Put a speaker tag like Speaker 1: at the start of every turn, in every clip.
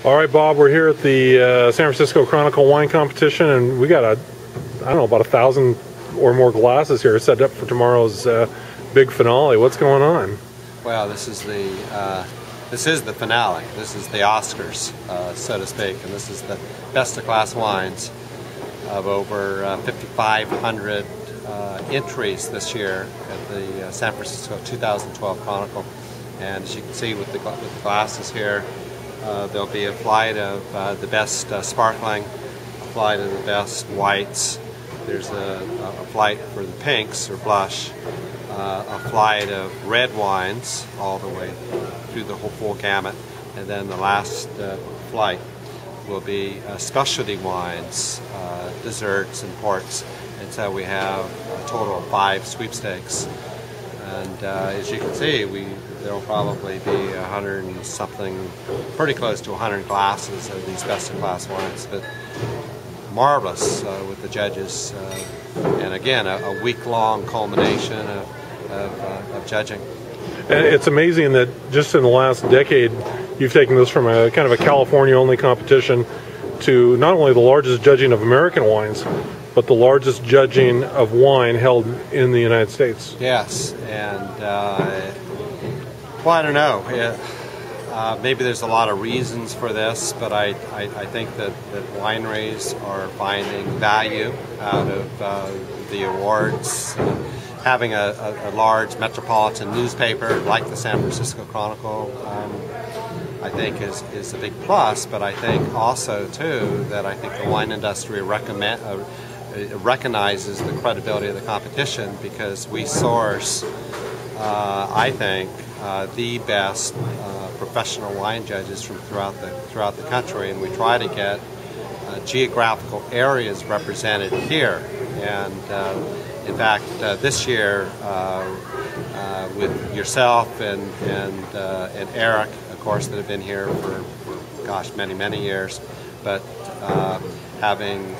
Speaker 1: All right, Bob, we're here at the San Francisco Chronicle wine competition, and we got I don't know, about 1,000 or more glasses here set up for tomorrow's big finale. What's going on?
Speaker 2: Well, this is the finale. This is the Oscars, so to speak, and this is the best of class wines of over 5,500 entries this year at the San Francisco 2012 Chronicle. And as you can see with the glasses here, there'll be a flight of the best sparkling, a flight of the best whites. There's a flight for the pinks or blush, a flight of red wines all the way through the whole full gamut, and then the last flight will be specialty wines, desserts and ports. And so we have a total of 5 sweepstakes. And as you can see, there will probably be 100 and something, pretty close to 100 glasses of these best in class wines. But marvelous with the judges, and again a week-long culmination of judging.
Speaker 1: And it's amazing that just in the last decade, you've taken this from a kind of a California-only competition to not only the largest judging of American wines, but the largest judging of wine held in the United States.
Speaker 2: Yes, and well, I don't know. Maybe there's a lot of reasons for this, but I think that wineries are finding value out of the awards. Having a large metropolitan newspaper like the San Francisco Chronicle, I think is a big plus. But I think also too that I think the wine industry recognizes the credibility of the competition, because we source, I think, the best professional wine judges from throughout the country, and we try to get geographical areas represented here. And in fact, this year with yourself and Eric, of course, that have been here for gosh, many years, but having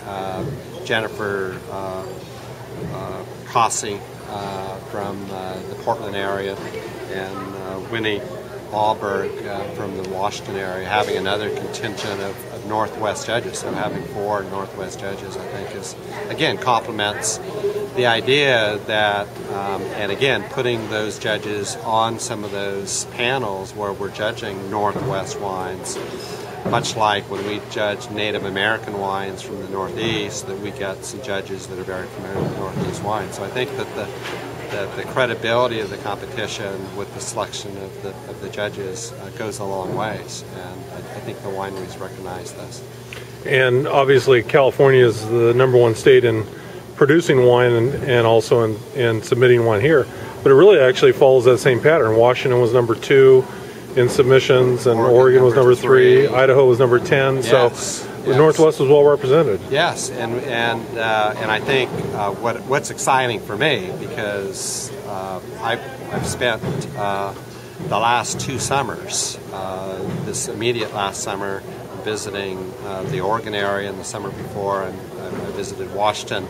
Speaker 2: Jennifer Cossey from the Portland area, and Winnie Alberg from the Washington area, having another contingent of Northwest judges. So having 4 Northwest judges, I think, is, again, complements the idea that, and again, putting those judges on some of those panels where we're judging Northwest wines, much like when we judge Native American wines from the Northeast, that we get some judges that are very familiar with Northeast wines. So I think that the credibility of the competition with the selection of the judges goes a long ways, and I think the wineries recognize this.
Speaker 1: And obviously California is the #1 state in producing wine and also in submitting wine here, but it really actually follows that same pattern. Washington was #2 in submissions, and Oregon was #3, Idaho was #10, yes, so the Northwest was well represented.
Speaker 2: Yes, and I think what's exciting for me, because I've spent the last 2 summers, this immediate last summer, visiting the Oregon area, and the summer before, and I visited Washington,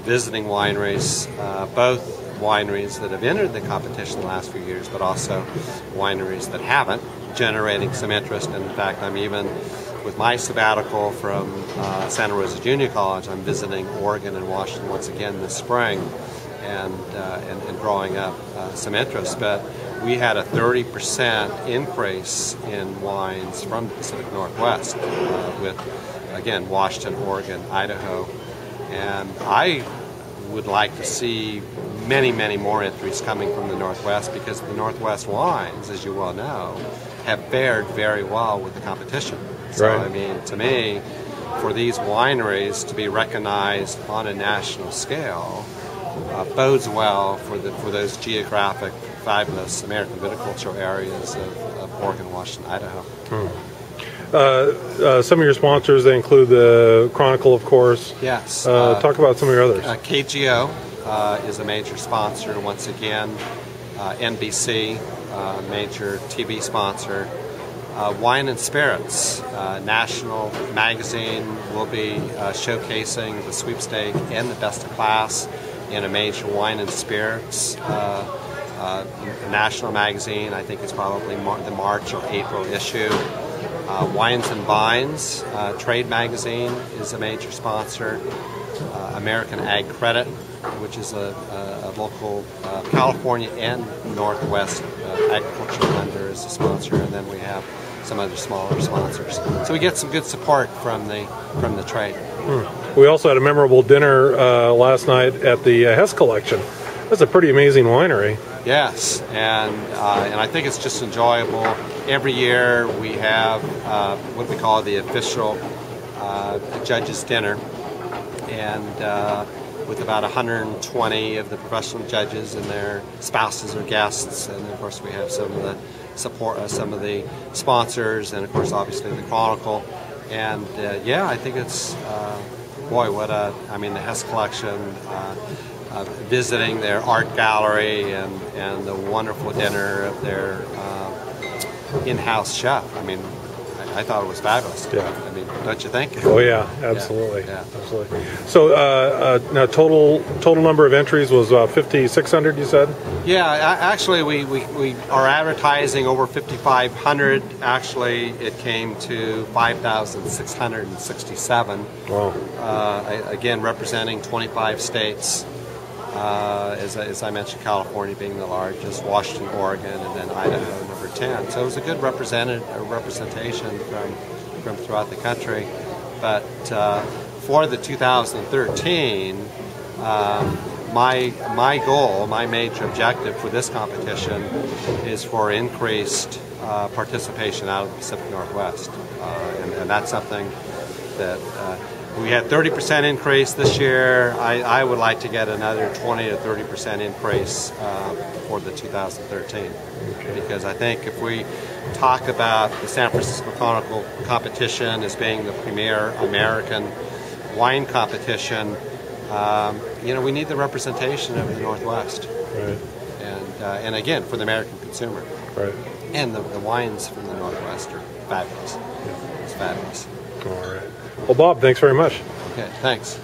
Speaker 2: visiting wineries, both wineries that have entered the competition the last few years, but also wineries that haven't, generating some interest. And in fact, I'm even, with my sabbatical from Santa Rosa Junior College, I'm visiting Oregon and Washington once again this spring, and drawing up some interest. But we had a 30% increase in wines from the Pacific Northwest with, again, Washington, Oregon, Idaho, and I would like to see many more entries coming from the Northwest, because the Northwest wines, as you well know, have fared very well with the competition. So, right. I mean, to me, for these wineries to be recognized on a national scale bodes well for those geographic, fabulous American viticultural areas of Oregon, Washington, Idaho.
Speaker 1: Some of your sponsors, they include the Chronicle, of course.
Speaker 2: Yes.
Speaker 1: Talk about some of your others.
Speaker 2: KGO is a major sponsor once again. NBC, major TV sponsor. Wine and Spirits, national magazine, will be showcasing the sweepstake and the best of class in a major wine and spirits national magazine. I think it's probably the March or April issue. Wines and Vines trade magazine is a major sponsor. American Ag Credit, which is a local California and Northwest agricultural lender, is a sponsor, and then we have some other smaller sponsors. So we get some good support from the trade.
Speaker 1: We also had a memorable dinner last night at the Hess Collection. That's a pretty amazing winery.
Speaker 2: Yes, and I think it's just enjoyable. Every year we have what we call the official judges' dinner, and with about 120 of the professional judges and their spouses or guests, and of course we have some of the support, some of the sponsors, and of course obviously the Chronicle. And yeah, I think it's boy, what a, I mean, the Hess Collection. Visiting their art gallery and the wonderful dinner of their in-house chef. I mean, I thought it was fabulous.
Speaker 1: Yeah.
Speaker 2: I mean, don't you think?
Speaker 1: Oh yeah, absolutely.
Speaker 2: Yeah.
Speaker 1: Absolutely. So now total number of entries was 5,600. You said?
Speaker 2: Yeah. Actually, we are advertising over 5,500. Actually, it came to 5,667.
Speaker 1: Wow.
Speaker 2: Again, representing 25 states. As I mentioned, California being the largest, Washington, Oregon, and then Idaho, number 10. So it was a good representation from throughout the country. But for the 2013, my goal, my major objective for this competition is for increased participation out of the Pacific Northwest. And that's something that we had 30% increase this year. I would like to get another 20 to 30% increase for the 2013, because I think if we talk about the San Francisco Chronicle competition as being the premier American wine competition, we need the representation of the Northwest,
Speaker 1: right?
Speaker 2: And again, for the American consumer,
Speaker 1: right?
Speaker 2: And the wines from the Northwest are fabulous. It's fabulous.
Speaker 1: All right. Well, Bob, thanks very much.
Speaker 2: Okay, thanks.